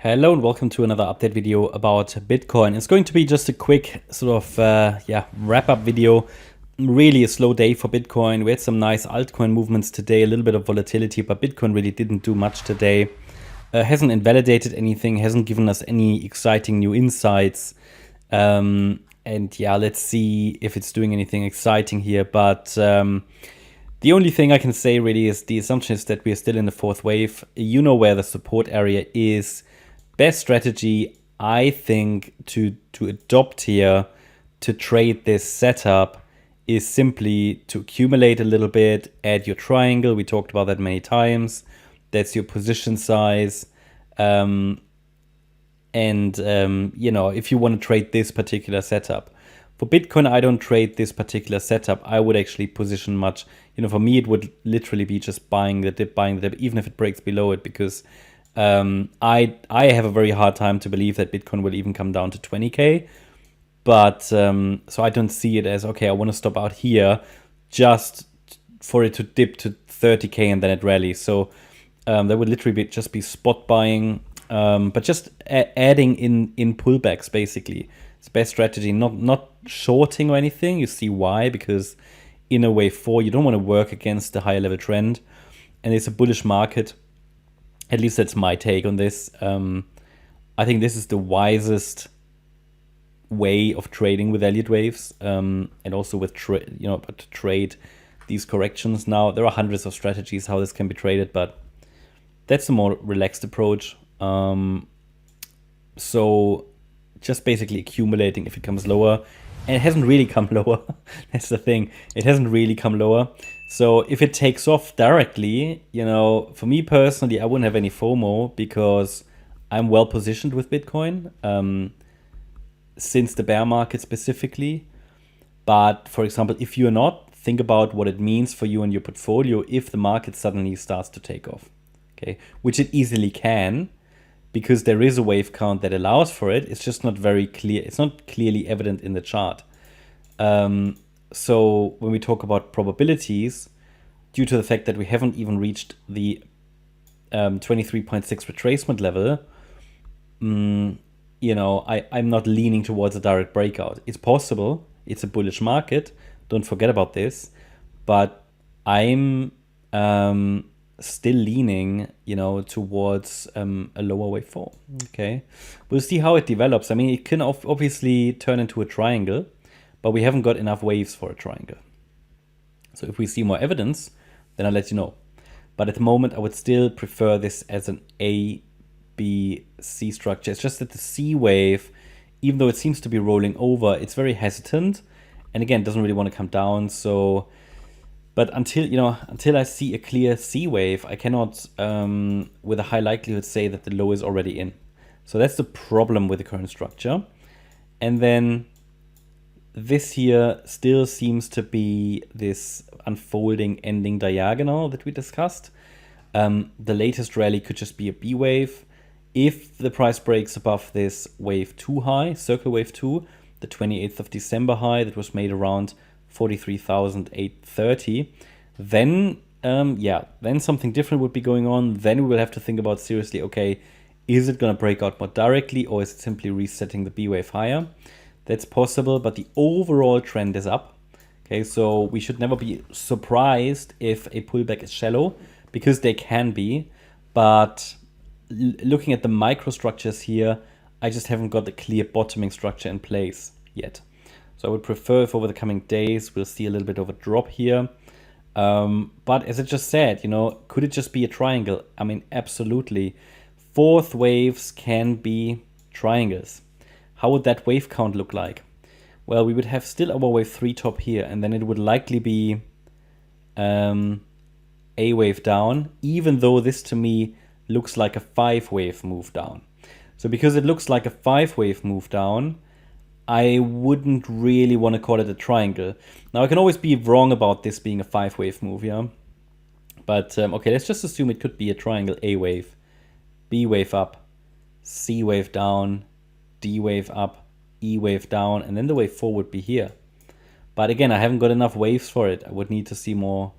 Hello and welcome to another update video about Bitcoin. It's going to be just a quick sort of wrap-up video. Really a slow day for Bitcoin. We had some nice altcoin movements today, a little bit of volatility, but Bitcoin really didn't do much today. Hasn't invalidated anything, hasn't given us any exciting new insights. And yeah, let's see if it's doing anything exciting here. But the only thing I can say really is the assumption is that we are still in the fourth wave. You know where the support area is. Best strategy, I think, to adopt here to trade this setup is simply to accumulate a little bit, add your triangle. We talked about that many times. That's your position size. You know, if you want to trade this particular setup. For Bitcoin, I don't trade this particular setup. I would actually position much. You know, for me, it would literally be just buying the dip, even if it breaks below it, because I have a very hard time to believe that Bitcoin will even come down to 20K. But so I don't see it as, okay, I want to stop out here just for it to dip to 30K and then it rallies. So that would literally just be spot buying, but just adding in pullbacks, basically. It's the best strategy, not shorting or anything. You see why? Because in a wave 4, you don't want to work against the higher level trend. And it's a bullish market. At least that's my take on this. I think this is the wisest way of trading with Elliott waves, and also with to trade these corrections. Now there are hundreds of strategies how this can be traded, but that's a more relaxed approach. So just basically accumulating if it comes lower, and it hasn't really come lower. That's the thing. It hasn't really come lower. So if it takes off directly, you know, for me personally, I wouldn't have any FOMO because I'm well positioned with Bitcoin since the bear market specifically. But for example, if you're not, think about what it means for you and your portfolio if the market suddenly starts to take off, okay? Which it easily can, because there is a wave count that allows for it. It's just not very clear. It's not clearly evident in the chart. So when we talk about probabilities, due to the fact that we haven't even reached the 23.6 retracement level, you know, I'm not leaning towards a direct breakout. It's possible. It's a bullish market. Don't forget about this. But I'm still leaning, you know, towards a lower wave 4. Okay, we'll see how it develops. I mean, it can obviously turn into a triangle, but we haven't got enough waves for a triangle. So if we see more evidence, then I'll let you know. But at the moment, I would still prefer this as an A, B, C structure. It's just that the C wave, even though it seems to be rolling over, it's very hesitant. And again, doesn't really want to come down. So, but until I see a clear C wave, I cannot, with a high likelihood, say that the low is already in. So that's the problem with the current structure. And then this here still seems to be this unfolding ending diagonal that we discussed. The latest rally could just be a B wave. If the price breaks above this wave 2 high, circle wave 2, the 28th of December high that was made around 43,830, then then something different would be going on. Then we will have to think about seriously, okay, is it going to break out more directly, or is it simply resetting the B wave higher? That's possible, but the overall trend is up. Okay, so we should never be surprised if a pullback is shallow, because they can be. But looking at the microstructures here, I just haven't got the clear bottoming structure in place yet. So I would prefer if over the coming days we'll see a little bit of a drop here. But as I just said, you know, could it just be a triangle? I mean, absolutely. Fourth waves can be triangles. How would that wave count look like? Well, we would have still our wave 3 top here, and then it would likely be a wave down, even though this to me looks like a 5-wave move down. So because it looks like a 5-wave move down, I wouldn't really want to call it a triangle. Now, I can always be wrong about this being a 5-wave move, yeah? But, okay, let's just assume it could be a triangle. A wave, B wave up, C wave down, D wave up, E wave down, and then the wave 4 would be here. But again, I haven't got enough waves for it. I would need to see more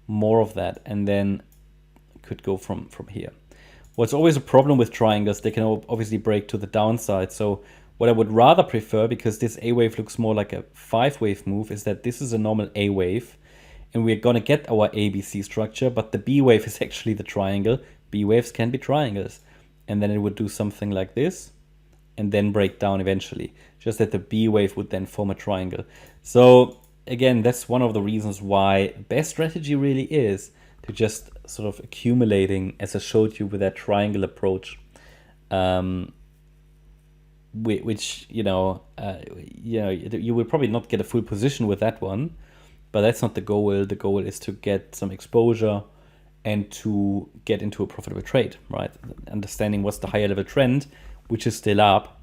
of that, and then could go from here. Well, it's always a problem with triangles. They can obviously break to the downside. So what I would rather prefer, because this A wave looks more like a 5-wave move, is that this is a normal A wave. And we're going to get our ABC structure, but the B wave is actually the triangle. B waves can be triangles. And then it would do something like this and then break down eventually. Just that the B wave would then form a triangle. So again, that's one of the reasons why best strategy really is to just sort of accumulating, as I showed you with that triangle approach, which you will probably not get a full position with that one, but that's not the goal. The goal is to get some exposure and to get into a profitable trade, right? Understanding what's the higher level trend, which is still up,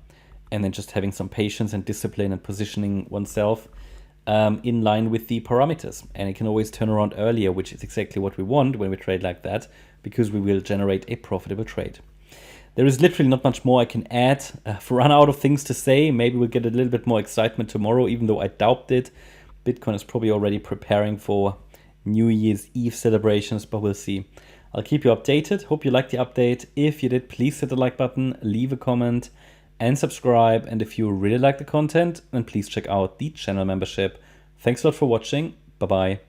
and then just having some patience and discipline and positioning oneself in line with the parameters. And it can always turn around earlier, which is exactly what we want when we trade like that, because we will generate a profitable trade. There is literally not much more I can add. I've run out of things to say. Maybe we'll get a little bit more excitement tomorrow, even though I doubt it. Bitcoin is probably already preparing for New Year's Eve celebrations, but we'll see. I'll keep you updated. Hope you liked the update. If you did, please hit the like button, leave a comment, and subscribe. And if you really like the content, then please check out the channel membership. Thanks a lot for watching. Bye-bye.